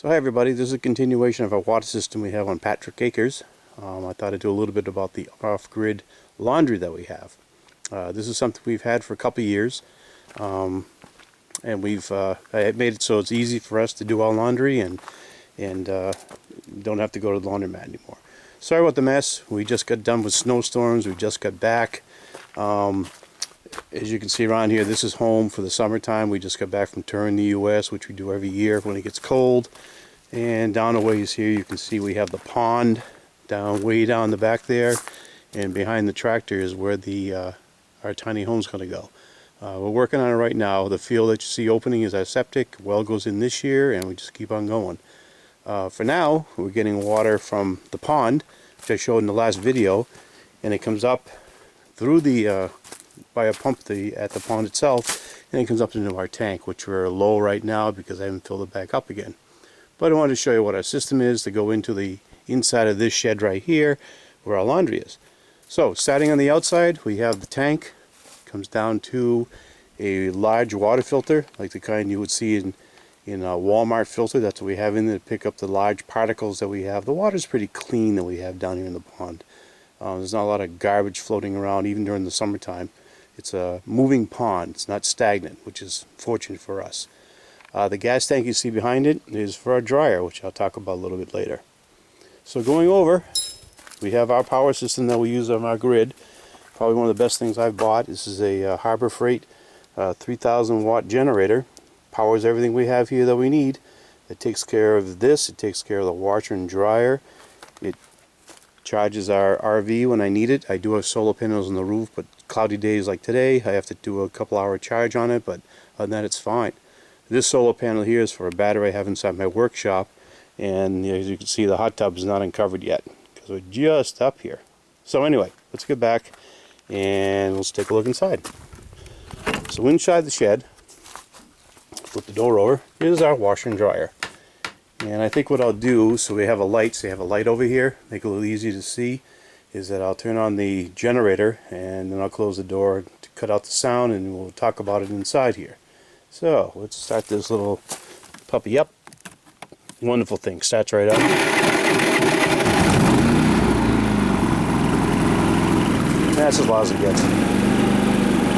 So hi everybody, this is a continuation of our water system we have on Patrick Acres. I thought I'd do a little bit about the off-grid laundry that we have. This is something we've had for a couple of years, and I made it so it's easy for us to do our laundry and don't have to go to the laundromat anymore. Sorry about the mess. We just got done with snowstorms. We just got back. As you can see around here, this is home for the summertime. We just got back from touring the U.S., which we do every year when it gets cold. And down a ways here, you can see we have the pond way down the back there. And behind the tractor is where our tiny home's going to go. We're working on it right now. The field that you see opening is our septic. Well goes in this year, and we just keep on going. For now, we're getting water from the pond, which I showed in the last video, and it comes up through the by a pump at the pond itself, and it comes up into our tank, which we're low right now because I haven't filled it back up again. But I wanted to show you what our system is to go into the inside of this shed right here where our laundry is. So starting on the outside, we have the tank. Comes down to a large water filter like the kind you would see in a Walmart filter. That's what we have in there to pick up the large particles that we have. The water's pretty clean that we have down here in the pond. There's not a lot of garbage floating around even during the summertime. It's a moving pond. It's not stagnant, which is fortunate for us. The gas tank you see behind it is for our dryer, which I'll talk about a little bit later. So going over, we have our power system that we use on our grid. Probably one of the best things I've bought. This is a Harbor Freight 3,000 watt generator. Powers everything we have here that we need. It takes care of this. It takes care of the washer and dryer. It charges our RV when I need it. I do have solar panels on the roof, but cloudy days like today, I have to do a couple-hour charge on it, but other than that, it's fine. This solar panel here is for a battery I have inside my workshop, and as you can see, the hot tub is not uncovered yet because we're just up here. So anyway, let's get back and let's take a look inside. So inside the shed, flip the door over, is our washer and dryer. And I think what I'll do, so we have a light, over here, make it a little easier to see, is that I'll turn on the generator and then I'll close the door to cut out the sound, and we'll talk about it inside here. So let's start this little puppy up. Wonderful thing, starts right up. That's as loud as it gets.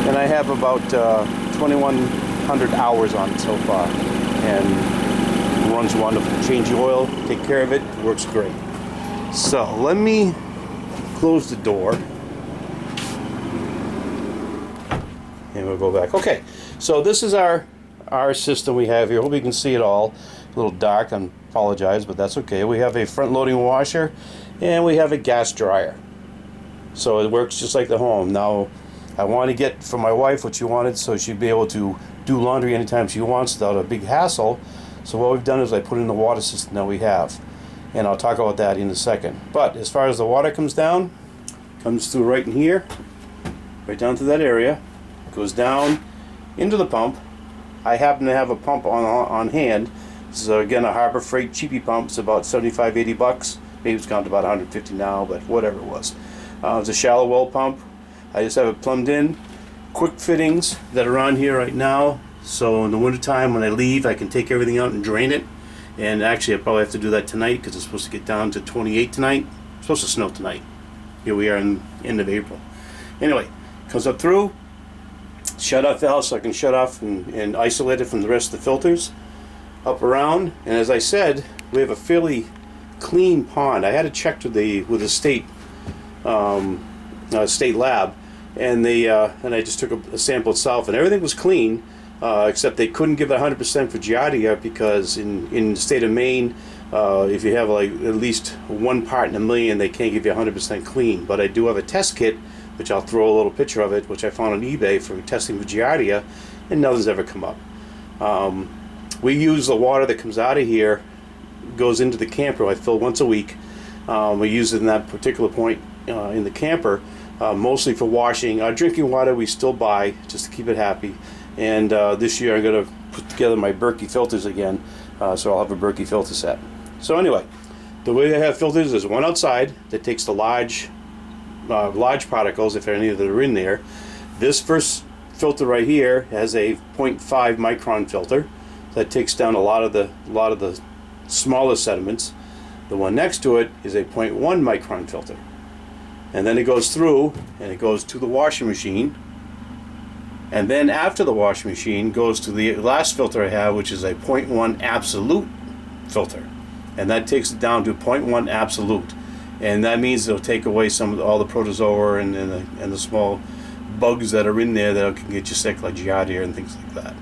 And I have about 2,100 hours on it so far, and it runs wonderful. Change the oil, take care of it, it works great. So let me close the door and we'll go back. Okay, so this is our system we have here. Hope you can see it all. A little dark, I apologize, but that's okay. We have a front loading washer and we have a gas dryer. So it works just like the home. Now I want to get for my wife what she wanted so she'd be able to do laundry anytime she wants without a big hassle. So what we've done is I put in the water system that we have, and I'll talk about that in a second. But as far as the water comes down, comes through right in here, right down to that area, goes down into the pump. I happen to have a pump on hand. This is again a Harbor Freight cheapy pump. It's about 75, 80 bucks. Maybe it's gone to about 150 now, but whatever it was. It's a shallow well pump. I just have it plumbed in. Quick fittings that are on here right now. So in the wintertime when I leave, I can take everything out and drain it. And actually I probably have to do that tonight because it's supposed to get down to 28 tonight. It's supposed to snow tonight. Here we are in the end of April. Anyway, comes up through, shut off valve so I can shut off and isolate it from the rest of the filters. Up around, and as I said, we have a fairly clean pond. I had to check with the state state lab, and I just took a sample itself, and everything was clean. Except they couldn't give it 100% for Giardia because in the state of Maine, if you have like at least 1 part in a million, they can't give you 100% clean. But I do have a test kit, which I'll throw a little picture of it, which I found on eBay for testing for Giardia, and nothing's ever come up. We use the water that comes out of here, goes into the camper. I fill once a week. We use it in that particular point in the camper, mostly for washing. Our drinking water we still buy just to keep it happy. And this year I'm going to put together my Berkey filters again, so I'll have a Berkey filter set. So anyway, the way I have filters is one outside that takes the large particles, if any of them are in there. This first filter right here has a 0.5 micron filter that takes down a lot of the smaller sediments. The one next to it is a 0.1 micron filter. And then it goes through and it goes to the washing machine. And then after the washing machine goes to the last filter I have, which is a 0.1 absolute filter. And that takes it down to 0.1 absolute. And that means it'll take away all the protozoa and the small bugs that are in there that can get you sick, like giardia and things like that.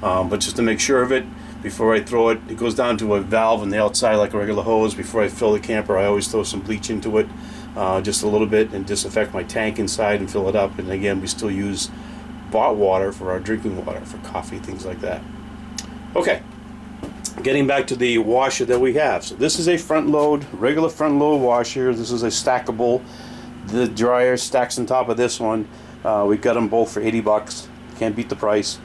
But just to make sure of it, before I throw it, it goes down to a valve on the outside like a regular hose. Before I fill the camper, I always throw some bleach into it, just a little bit, and disinfect my tank inside and fill it up. And again, we still use bought water for our drinking water, for coffee, things like that. Okay, getting back to the washer that we have. So this is a front load, regular front load washer. This is a stackable. The dryer stacks on top of this one. We got them both for 80 bucks. Can't beat the price.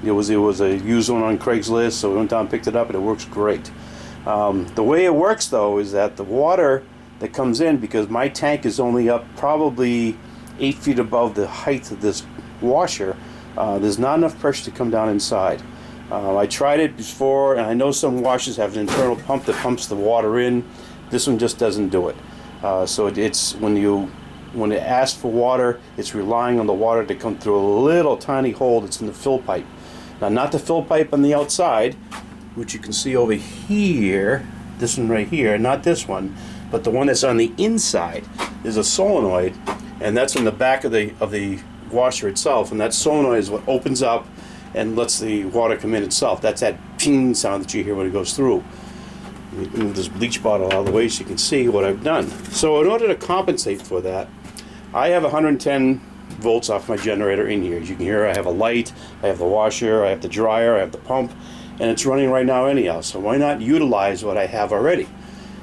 It was a used one on Craigslist, so we went down and picked it up, and it works great. The way it works, though, is that the water that comes in, because my tank is only up probably 8 feet above the height of this washer, there's not enough pressure to come down inside. I tried it before, and I know some washers have an internal pump that pumps the water in. This one just doesn't do it. So it's when it asks for water, it's relying on the water to come through a little tiny hole that's in the fill pipe. Now, not the fill pipe on the outside, which you can see over here, this one right here, not this one, but the one that's on the inside. There's a solenoid, and that's in the back of the washer itself, and that solenoid is what opens up and lets the water come in itself. That's that ping sound that you hear when it goes through. Let me move this bleach bottle out of the way so you can see what I've done. So in order to compensate for that, I have 110 volts off my generator in here. As you can hear, I have a light, I have the washer, I have the dryer, I have the pump, and it's running right now anyhow. So why not utilize what I have already?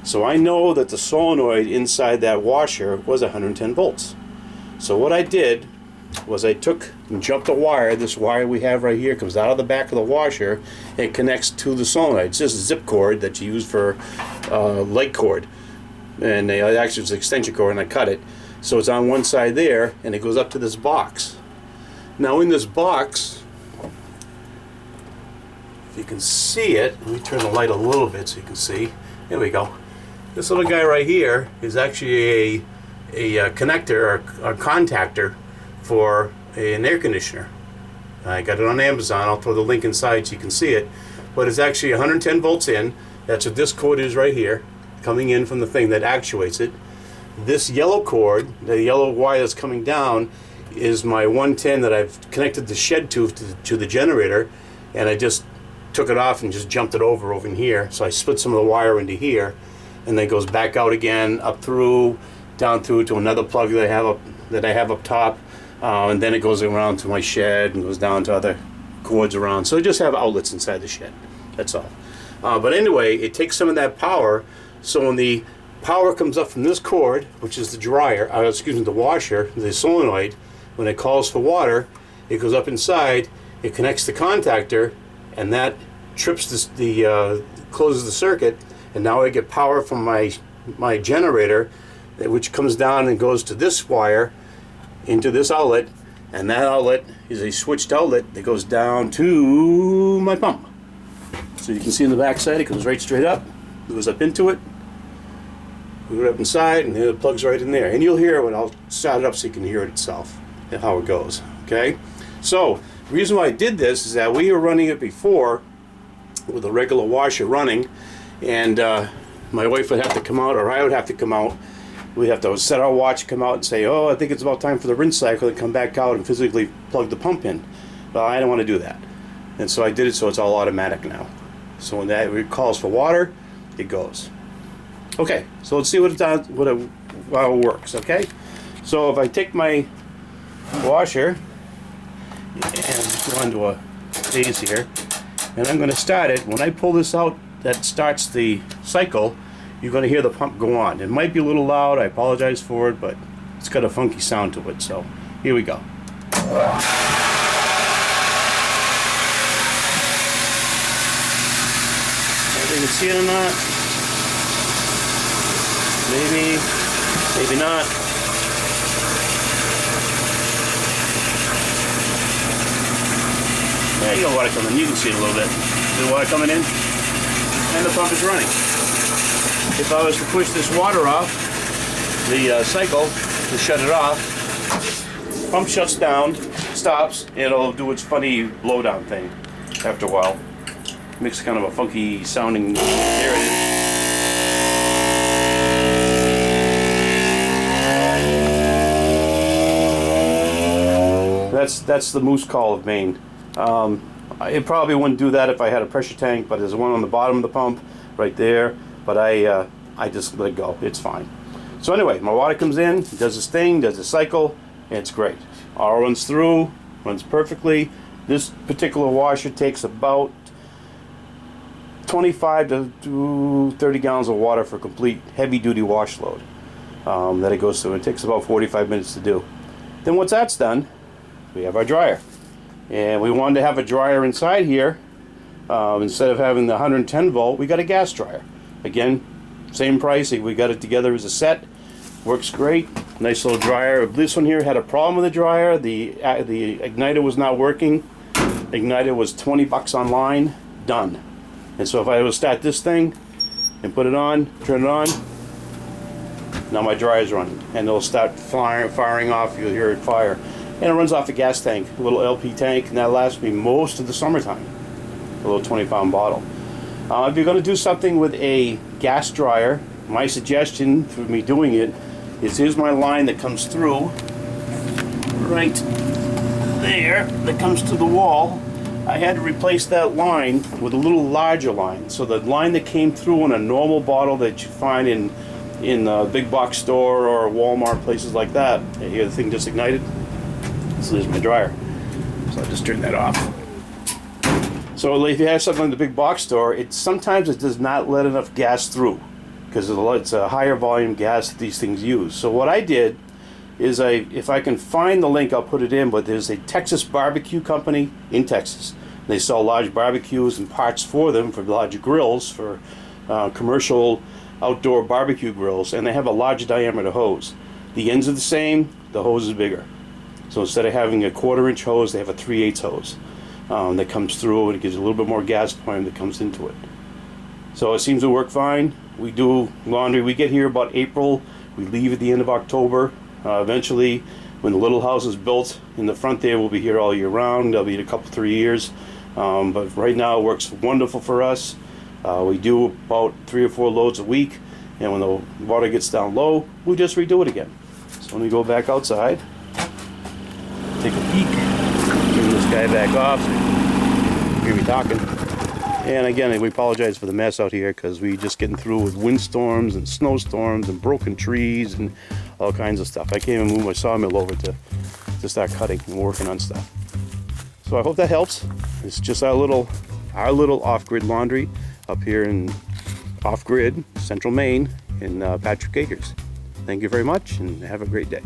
So I know that the solenoid inside that washer was 110 volts. So what I did was I took and jumped a wire. This wire we have right here comes out of the back of the washer and connects to the solenoid. It's just a zip cord that you use for light cord, and actually it's an extension cord, and I cut it so it's on one side there, and it goes up to this box. Now in this box, if you can see it, let me turn the light a little bit so you can see. There we go. This little guy right here is actually a connector or a contactor for an air conditioner. I got it on Amazon. I'll throw the link inside so you can see it. But it's actually 110 volts in. That's what this cord is right here, coming in from the thing that actuates it. This yellow cord, the yellow wire that's coming down, is my 110 that I've connected the shed to the generator, and I just took it off and just jumped it over in here. So I split some of the wire into here, and then it goes back out again, up through, down through to another plug that I have up top. And then it goes around to my shed and goes down to other cords around. So I just have outlets inside the shed. That's all. But anyway, it takes some of that power. So when the power comes up from this cord, which is the dryer, the washer, the solenoid, when it calls for water, it goes up inside, it connects the contactor, and that trips closes the circuit. And now I get power from my generator, which comes down and goes to this wire, into this outlet, and that outlet is a switched outlet that goes down to my pump. So you can see in the back side, it goes right straight up, it goes up into it, put it up inside, and it plugs right in there. And you'll hear it when I'll start it up so you can hear it itself and how it goes. Okay? So the reason why I did this is that we were running it before with a regular washer running, and my wife would have to come out, or I would have to come out. We'd have to set our watch, come out and say, oh, I think it's about time for the rinse cycle, and come back out and physically plug the pump in. Well, I don't want to do that. And so I did it so it's all automatic now. So when that calls for water, it goes. Okay, so let's see what it does, how it works, okay? So if I take my washer and just go into a phase here, and I'm going to start it. When I pull this out, that starts the cycle. You're going to hear the pump go on. It might be a little loud, I apologize for it, but it's got a funky sound to it. So here we go. You can see it or not? Maybe, maybe not. There you go, water coming in. You can see it a little bit. Is the water coming in? and the pump is running. If I was to push this water off, the cycle, to shut it off, pump shuts down, stops, and it'll do its funny blowdown thing after a while. Makes kind of a funky sounding, there it is. That's the moose call of Maine. It probably wouldn't do that if I had a pressure tank, but there's one on the bottom of the pump right there. But I just let it go. It's fine. So anyway, my water comes in, does its thing, does its cycle, and it's great. All runs through, runs perfectly. This particular washer takes about 25 to 30 gallons of water for a complete heavy-duty wash load that it goes through. It takes about 45 minutes to do. Then once that's done, we have our dryer. And we wanted to have a dryer inside here. Instead of having the 110 volt, we got a gas dryer. Again, same price. We got it together as a set. Works great. Nice little dryer. This one here had a problem with the dryer. The igniter was not working. Igniter was 20 bucks online. Done. And so if I would start this thing and put it on, turn it on, now my dryer's running, and it'll start firing off. You'll hear it fire. And it runs off a gas tank, a little LP tank, and that lasts me most of the summertime. A little 20-pound bottle. If you're going to do something with a gas dryer, my suggestion for me doing it is, here's my line that comes through right there, that comes to the wall. I had to replace that line with a little larger line. So the line that came through in a normal bottle that you find in a big box store or Walmart, places like that. Here, the thing just ignited. So there's my dryer. So I'll just turn that off. So if you have something in the big box store, sometimes it does not let enough gas through, because it's a higher volume gas that these things use. So what I did is, if I can find the link, I'll put it in, but there's a Texas barbecue company in Texas. They sell large barbecues and parts for them, for large grills, for commercial outdoor barbecue grills, and they have a large diameter hose. The ends are the same, the hose is bigger. So instead of having a 1/4-inch hose, they have a 3/8 hose that comes through, and it gives a little bit more gas volume that comes into it. So it seems to work fine. We do laundry. We get here about April. We leave at the end of October. Eventually, when the little house is built in the front there, we'll be here all year round. They'll be a couple, 3 years. But right now, it works wonderful for us. We do about 3 or 4 loads a week. And when the water gets down low, we just redo it again. So let me go back outside. Take a peek, turn this guy back off, hear me talking. And again, we apologize for the mess out here, because we just getting through with windstorms and snowstorms and broken trees and all kinds of stuff. I can't even move my sawmill over to start cutting and working on stuff. So I hope that helps. It's just our little off-grid laundry up here in off-grid central Maine in Patrick Acres. Thank you very much, and have a great day.